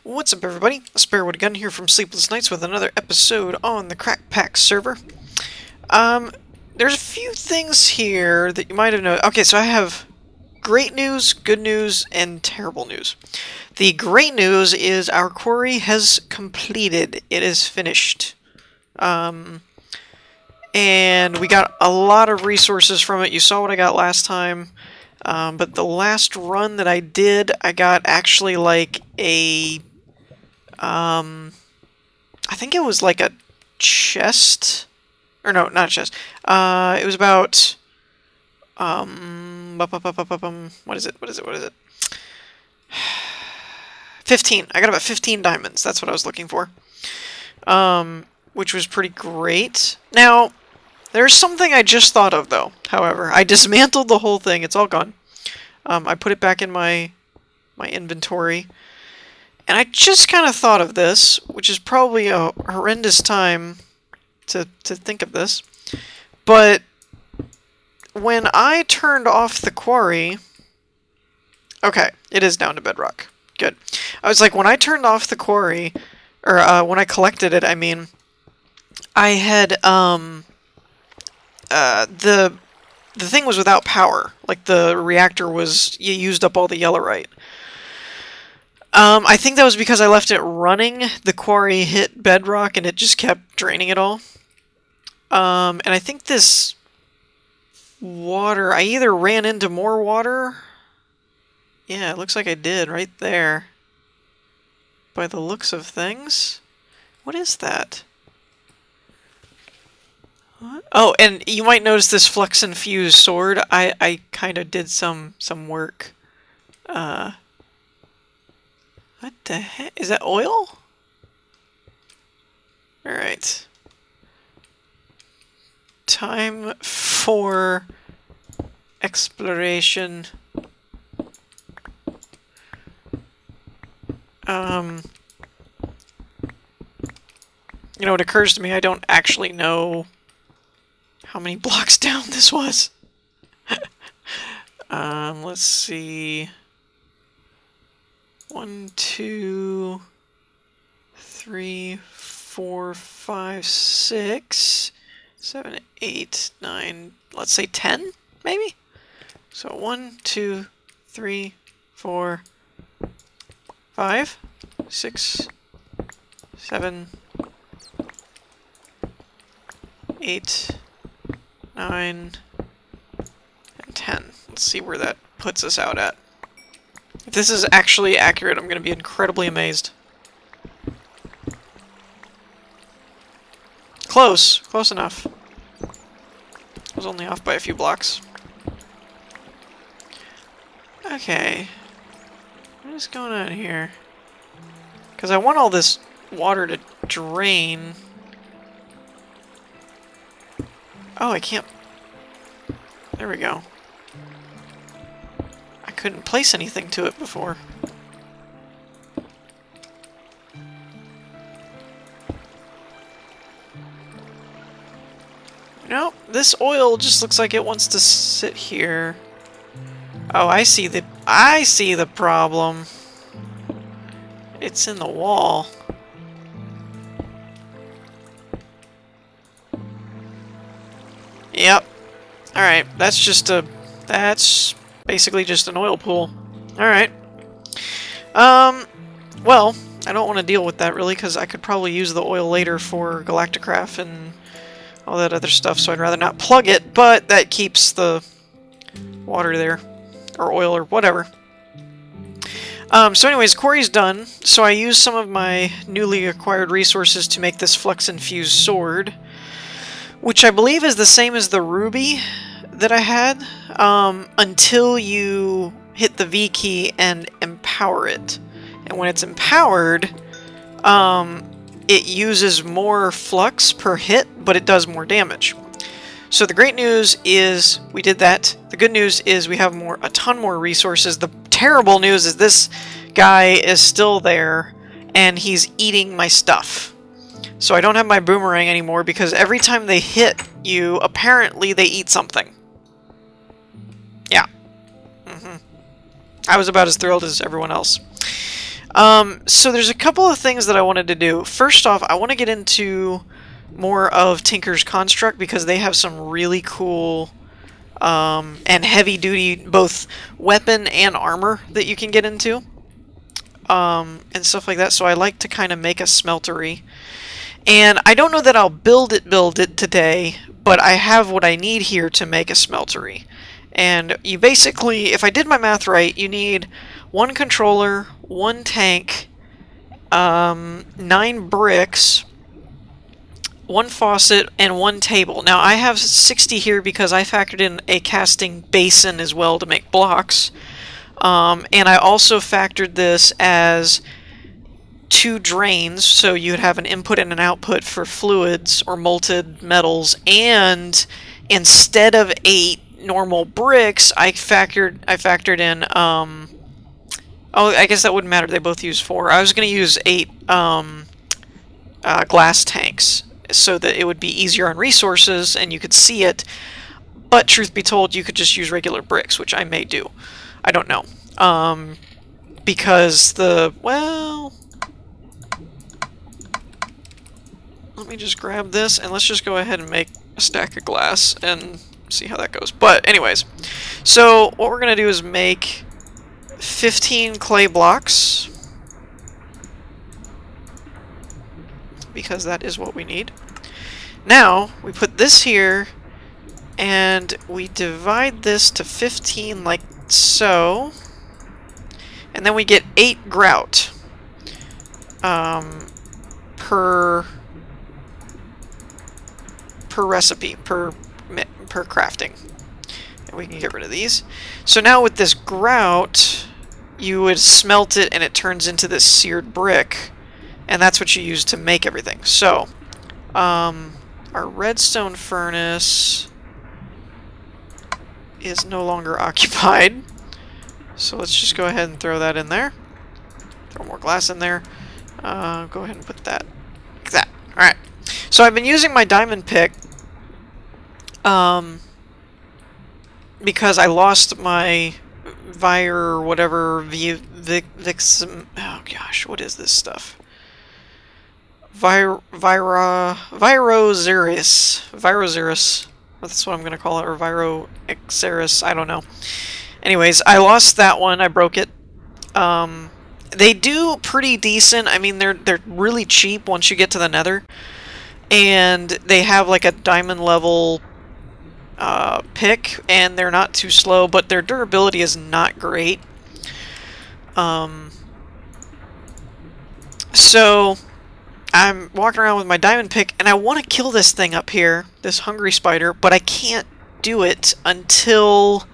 What's up, everybody? Spare with a Gun here from Sleepless Nights with another episode on the Crackpack server. There's a few things here that you might have known. Okay, so I have great news, good news, and terrible news. The great news is our quarry has completed. It is finished. And we got a lot of resources from it. You saw what I got last time. But the last run that I did, I got actually like a... I think it was like a chest, or no, not a chest. It was about, what is it? 15. I got about 15 diamonds. That's what I was looking for. Which was pretty great. Now, there's something I just thought of, though. However, I dismantled the whole thing. It's all gone. I put it back in my inventory. And I just kind of thought of this, which is probably a horrendous time to think of this. But when I turned off the quarry... Okay, it is down to bedrock. Good. I was like, when I turned off the quarry, or when I collected it, I mean, I had, the thing was without power. Like, the reactor was, you used up all the yellowite. I think that was because I left it running. The quarry hit bedrock and it just kept draining it all. And I think this water, I either ran into more water. Yeah, it looks like I did right there. By the looks of things. What is that? What? Oh, and you might notice this flux infused sword. I kind of did some work. What the heck? Is that oil? Alright. Time for exploration. You know, it occurs to me I don't actually know how many blocks down this was. Let's see... 1, 2, 3, 4, 5, 6, 7, 8, 9, let's say 10, maybe? So 1, 2, 3, 4, 5, 6, 7, 8, 9, and 10. Let's see where that puts us out at. If this is actually accurate, I'm going to be incredibly amazed. Close. Close enough. I was only off by a few blocks. Okay. What is going on here? Because I want all this water to drain. Oh, I can't... There we go. Couldn't place anything to it before. Nope, this oil just looks like it wants to sit here. Oh, I see the problem. It's in the wall. Yep. Alright, that's basically just an oil pool. Alright. Well, I don't want to deal with that really, because I could probably use the oil later for Galacticraft and all that other stuff, so I'd rather not plug it, but that keeps the water there. Or oil, or whatever. So anyways, quarry's done, so I used some of my newly acquired resources to make this flux-infused sword, which I believe is the same as the ruby that I had, until you hit the V key and empower it. And when it's empowered, it uses more flux per hit, but it does more damage. So the great news is we did that. The good news is we have a ton more resources. The terrible news is this guy is still there, and he's eating my stuff. So I don't have my boomerang anymore, because every time they hit you, apparently they eat something. Yeah. I was about as thrilled as everyone else. So there's a couple of things that I wanted to do. First off, I want to get into more of Tinker's Construct because they have some really cool and heavy-duty both weapon and armor that you can get into. And stuff like that, so I like to kind of make a smeltery. And I don't know that I'll build it today, but I have what I need here to make a smeltery. And you basically, if I did my math right, you need 1 controller, 1 tank, 9 bricks, 1 faucet, and 1 table. Now I have 60 here because I factored in a casting basin as well to make blocks. And I also factored this as 2 drains, so you'd have an input and an output for fluids or molten metals, and instead of 8 normal bricks, I factored in, oh, I guess that wouldn't matter, they both use 4. I was going to use 8 glass tanks, so that it would be easier on resources and you could see it, but truth be told, you could just use regular bricks, which I may do. I don't know. Because well, let me just grab this and let's just go ahead and make a stack of glass and see how that goes. But anyways, so what we're going to do is make 15 clay blocks, because that is what we need. Now, we put this here, and we divide this to 15 like so, and then we get 8 grout per recipe, per crafting. And we can get rid of these. So now with this grout, you would smelt it and it turns into this seared brick, and that's what you use to make everything. So, our redstone furnace is no longer occupied, so let's just go ahead and throw that in there. Throw more glass in there. Go ahead and put that like that. Alright, so I've been using my diamond pick because I lost my oh gosh, what is this stuff? Viroxeris. That's what I'm going to call it, or Viroxeris, I don't know. Anyways, I lost that one, I broke it. They do pretty decent. I mean, they're really cheap once you get to the nether. And they have like a diamond level pick, and they're not too slow, but their durability is not great. So I'm walking around with my diamond pick, and I want to kill this thing up here, this hungry spider, but I can't do it until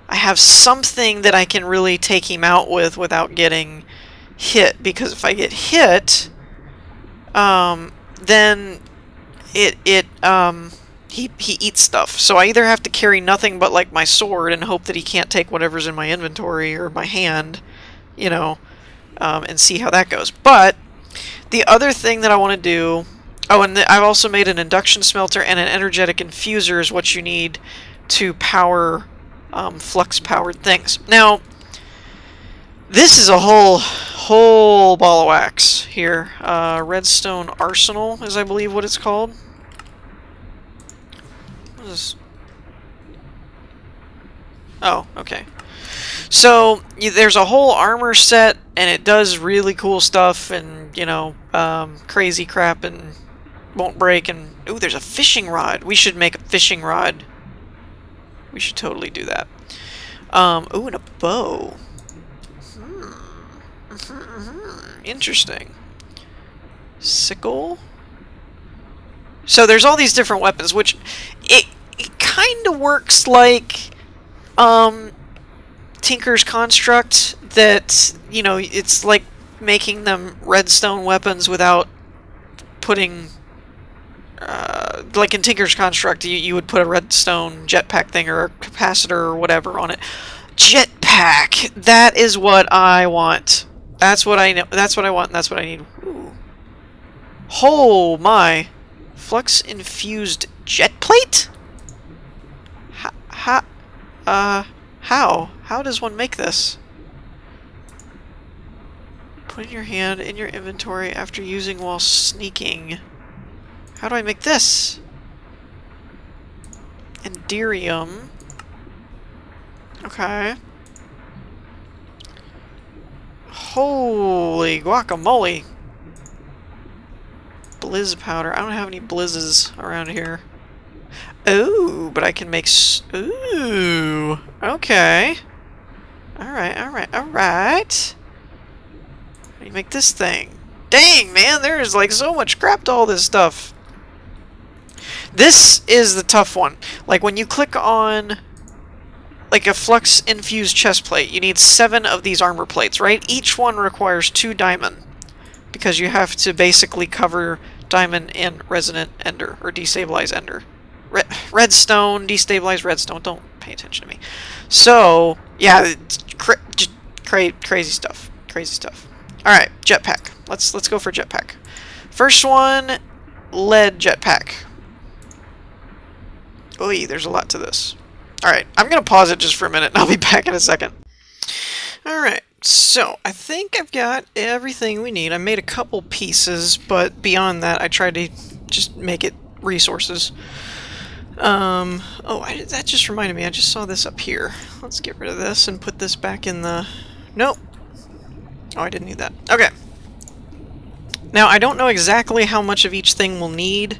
I have something that I can really take him out with without getting hit. Because if I get hit, then he eats stuff. So I either have to carry nothing but like my sword and hope that he can't take whatever's in my inventory or my hand, you know, and see how that goes. But the other thing that I want to do... Oh, and I've also made an induction smelter, and an energetic infuser is what you need to power flux-powered things. Now, this is a whole ball of wax here. Redstone Arsenal is, I believe, what it's called. What is this? Oh, okay. So, there's a whole armor set, and it does really cool stuff, and, you know, crazy crap, and won't break, and... Ooh, there's a fishing rod! We should make a fishing rod. We should totally do that. Ooh, and a bow. Interesting. Sickle? So there's all these different weapons, which... It kind of works like... Tinker's Construct, that, you know, it's like making them redstone weapons without putting, like in Tinker's Construct, you would put a redstone jetpack thing or a capacitor or whatever on it. Jetpack! That is what I want. That's what I know. That's what I want, and that's what I need. Ooh. Oh my! Flux-infused jet plate? How? How does one make this? Put in your hand in your inventory after using while sneaking. How do I make this? Enderium. Okay. Holy guacamole. Blizz powder. I don't have any blizzes around here. Ooh, but I can make ooh. Okay. Alright, alright, alright. How do you make this thing? Dang, man, there's like so much crap to all this stuff. This is the tough one. Like when you click on like a flux infused chest plate, you need 7 of these armor plates, right? Each one requires 2 diamond because you have to basically cover diamond and resonant ender or destabilize ender. Redstone, destabilize redstone. Don't pay attention to me. So, yeah, it's crazy stuff. Crazy stuff. Alright, jetpack. Let's go for jetpack. First one, lead jetpack. Oy, there's a lot to this. Alright, I'm going to pause it just for a minute and I'll be back in a second. Alright, so I think I've got everything we need. I made a couple pieces, but beyond that I tried to just make it resources. That just reminded me, I just saw this up here. Let's get rid of this and put this back in the... Nope. Oh, I didn't need that. Okay. Now, I don't know exactly how much of each thing we'll need.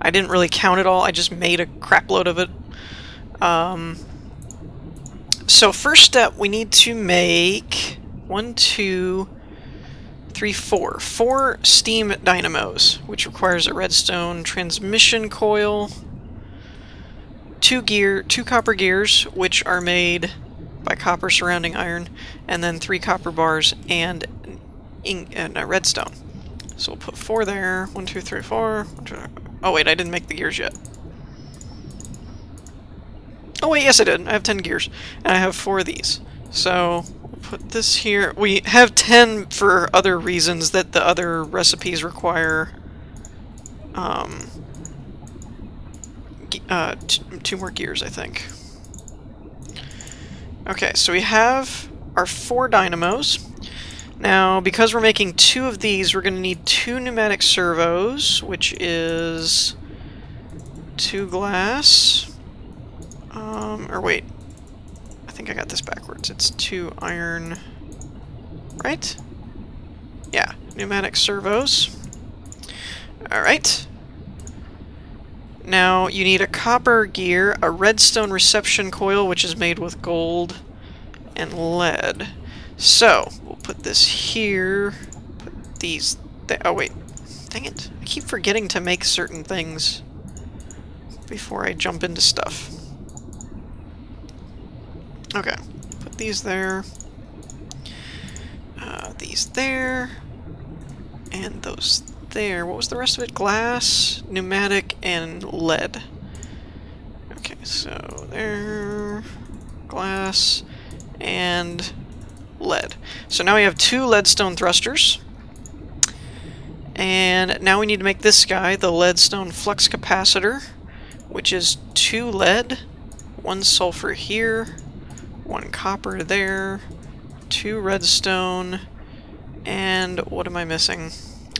I didn't really count it all, I just made a crap load of it. So first step, we need to make 1, 2, 3, 4. 4 steam dynamos, which requires a redstone transmission coil, 2 copper gears, which are made by copper surrounding iron, and then 3 copper bars and a redstone. So we'll put 4 there. 1, 2, 3, 4. 1, 2, oh wait, I didn't make the gears yet. Oh wait, yes I did. I have 10 gears. And I have 4 of these. So, we'll put this here. We have 10 for other reasons that the other recipes require 2 more gears, I think. Okay, so we have our 4 dynamos. Now, because we're making 2 of these, we're going to need 2 pneumatic servos, which is 2 glass. Or wait, I think I got this backwards. It's 2 iron, right? Yeah, pneumatic servos. Alright. Now, you need a copper gear, a redstone reception coil, which is made with gold and lead. So, we'll put this here, put these there. Oh wait, dang it. I keep forgetting to make certain things before I jump into stuff. Okay, put these there, these there, and those there. What was the rest of it? Glass, pneumatic, and lead. Okay, so there, glass, and lead. So now we have 2 leadstone thrusters. And now we need to make this guy, the leadstone flux capacitor, which is 2 lead, 1 sulfur here, 1 copper there, 2 redstone, and what am I missing?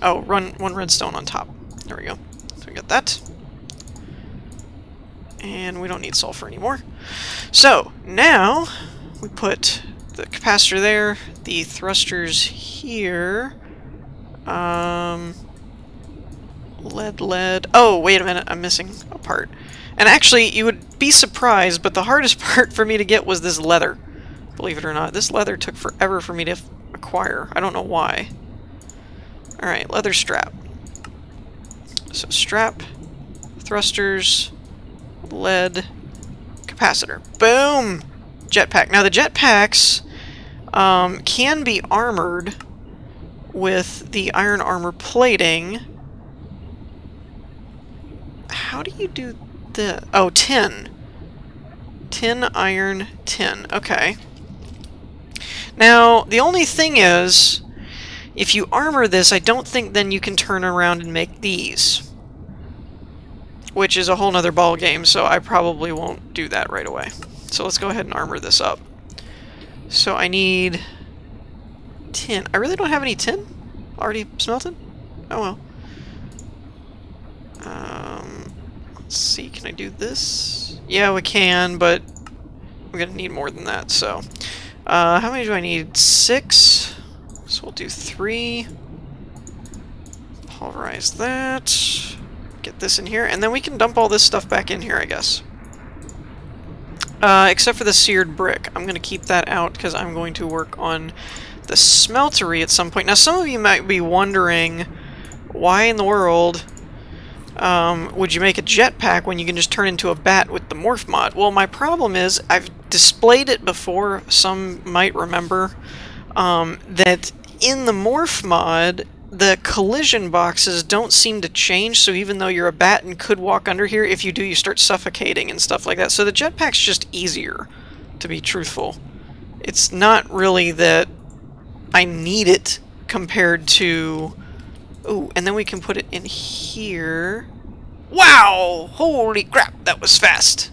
Oh, 1 redstone on top. There we go. So we got that. And we don't need sulfur anymore. So, now we put the capacitor there, the thrusters here, lead. Oh, wait a minute, I'm missing a part. And actually, you would be surprised, but the hardest part for me to get was this leather. Believe it or not, this leather took forever for me to acquire. I don't know why. Alright, leather strap. So strap, thrusters, lead, capacitor. Boom! Jetpack. Now the jetpacks can be armored with the iron armor plating. How do you do the... Oh, tin. Tin, iron, tin. Okay. Now, the only thing is, if you armor this, I don't think then you can turn around and make these. Which is a whole nother ball game, so I probably won't do that right away. So let's go ahead and armor this up. So I need tin. I really don't have any tin already smelted? Oh well. Let's see, can I do this? Yeah, we can, but we're gonna need more than that, so. How many do I need? 6. So we'll do 3. Pulverize that. Get this in here, and then we can dump all this stuff back in here, I guess. Except for the seared brick. I'm gonna keep that out because I'm going to work on the smeltery at some point. Now, some of you might be wondering, why in the world would you make a jetpack when you can just turn into a bat with the morph mod? Well, my problem is, I've displayed it before, some might remember, that in the morph mod, the collision boxes don't seem to change, so even though you're a bat and could walk under here, if you do, you start suffocating and stuff like that. So the jetpack's just easier, to be truthful. It's not really that I need it compared to... Ooh, and then we can put it in here. Wow! Holy crap, that was fast!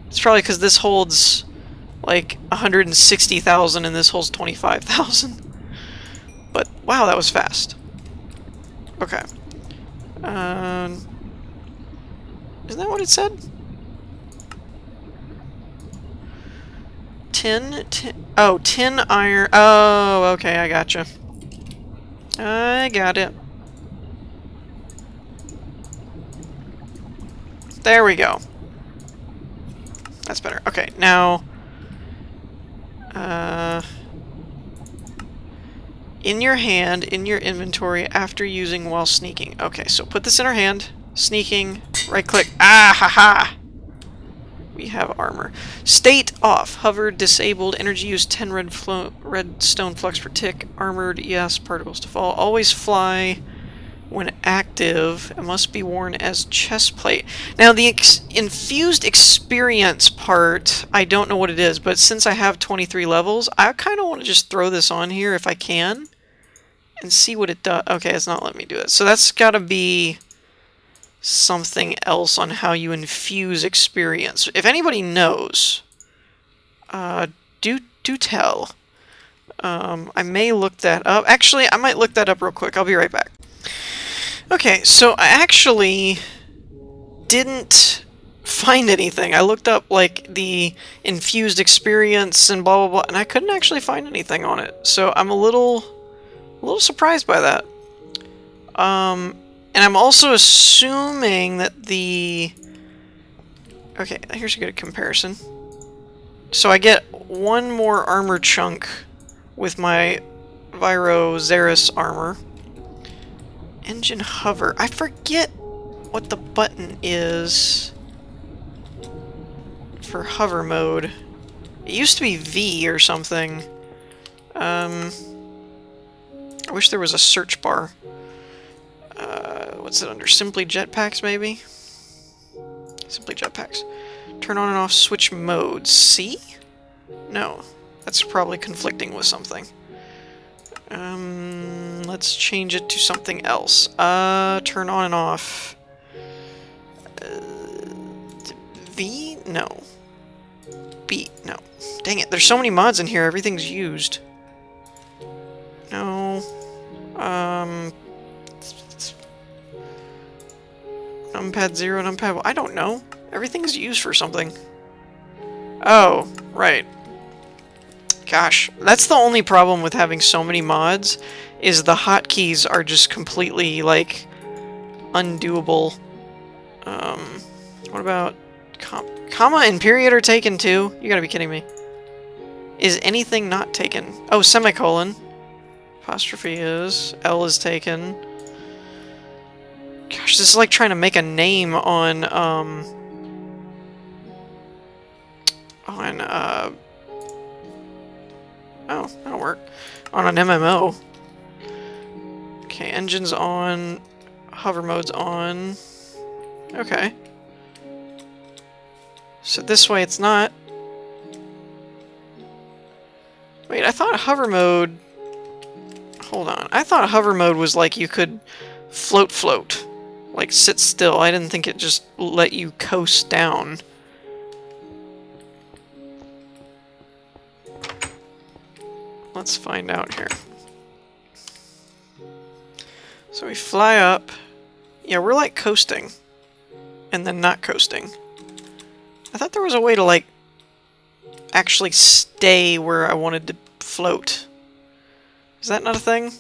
It's probably because this holds, like, 160,000 and this holds 25,000. But, wow, that was fast. Okay. Isn't that what it said? Tin? Oh, tin, iron. Oh, okay, I gotcha. I got it. There we go. That's better. Okay, now... in your hand, in your inventory, after using while sneaking. Okay, so put this in our hand. Sneaking. Right-click. Ah, ha-ha! We have armor. State off. Hover disabled. Energy use 10 red stone flux per tick. Armored, yes. Particles to fall. Always fly when active. It must be worn as chest plate. Now, the infused experience part, I don't know what it is, but since I have 23 levels, I kind of want to just throw this on here if I can and see what it does. Okay, it's not letting me do it. So that's got to be something else on how you infuse experience. If anybody knows, do tell. I may look that up. Actually, I might look that up real quick. I'll be right back. Okay, so I actually didn't find anything. I looked up, like, the infused experience and blah, blah, blah, and I couldn't actually find anything on it. So I'm a little surprised by that. And I'm also assuming that the... Okay, here's a good comparison. So I get one more armor chunk with my Viro Xeris armor. Engine hover. I forget what the button is for hover mode. It used to be V or something. I wish there was a search bar. What's it under? Simply Jetpacks, maybe? Simply Jetpacks. Turn on and off switch modes. C? No. That's probably conflicting with something. Let's change it to something else. Turn on and off. V? No. B? No. Dang it, there's so many mods in here, everything's used. No. Numpad 0, numpad 1. I don't know. Everything's used for something. Oh, right. Gosh, that's the only problem with having so many mods, is the hotkeys are just completely, like, undoable. What about... comma and period are taken too? You gotta be kidding me. Is anything not taken? Oh, semicolon. Apostrophe is. L is taken. Gosh, this is like trying to make a name on, oh, that'll work. On an MMO. Okay, engine's on. Hover mode's on. Okay. So this way it's not. Wait, I thought hover mode... Hold on. I thought hover mode was like you could float. Like sit still. I didn't think it just let you coast down. Let's find out here. So we fly up. Yeah, we're like coasting. And then not coasting. I thought there was a way to like actually stay where I wanted to float. Is that not a thing?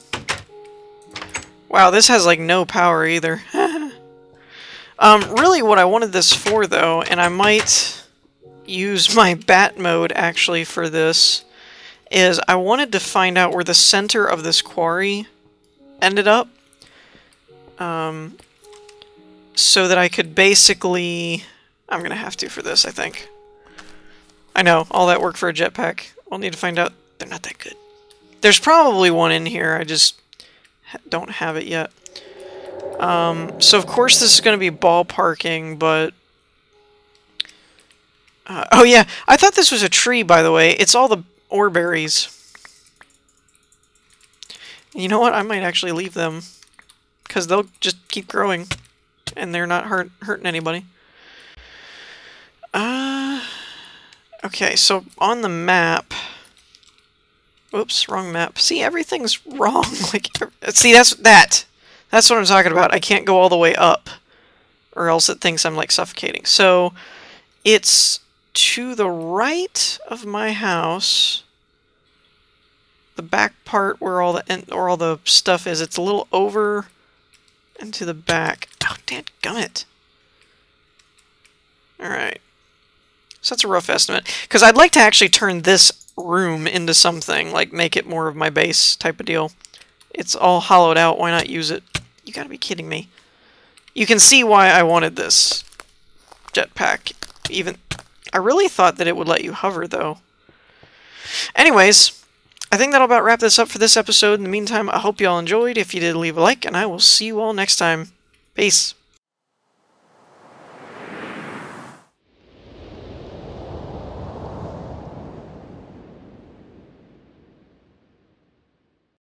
Wow, this has like no power either. Really what I wanted this for though, and I might use my bat mode actually for this, is I wanted to find out where the center of this quarry ended up. So that I could basically... I'm gonna have to for this, I think. I know, all that work for a jetpack. We'll need to find out. They're not that good. There's probably one in here, I just don't have it yet. So of course this is gonna be ballparking, but... oh yeah, I thought this was a tree, by the way. It's all the ore berries. You know what? I might actually leave them. Because they'll just keep growing. And they're not hurting anybody. Okay, so on the map... Oops, wrong map. See, everything's wrong. Like, see, that's what I'm talking about. I can't go all the way up. Or else it thinks I'm, like, suffocating. So, it's to the right of my house. The back part where all the stuff is. It's a little over... and to the back. Oh, dadgummit. Alright. So that's a rough estimate. Because I'd like to actually turn this room into something. Like, make it more of my base type of deal. It's all hollowed out. Why not use it? You gotta be kidding me. You can see why I wanted this jetpack. Even... I really thought that it would let you hover, though. Anyways... I think that'll about wrap this up for this episode. In the meantime, I hope you all enjoyed. If you did, leave a like, and I will see you all next time. Peace.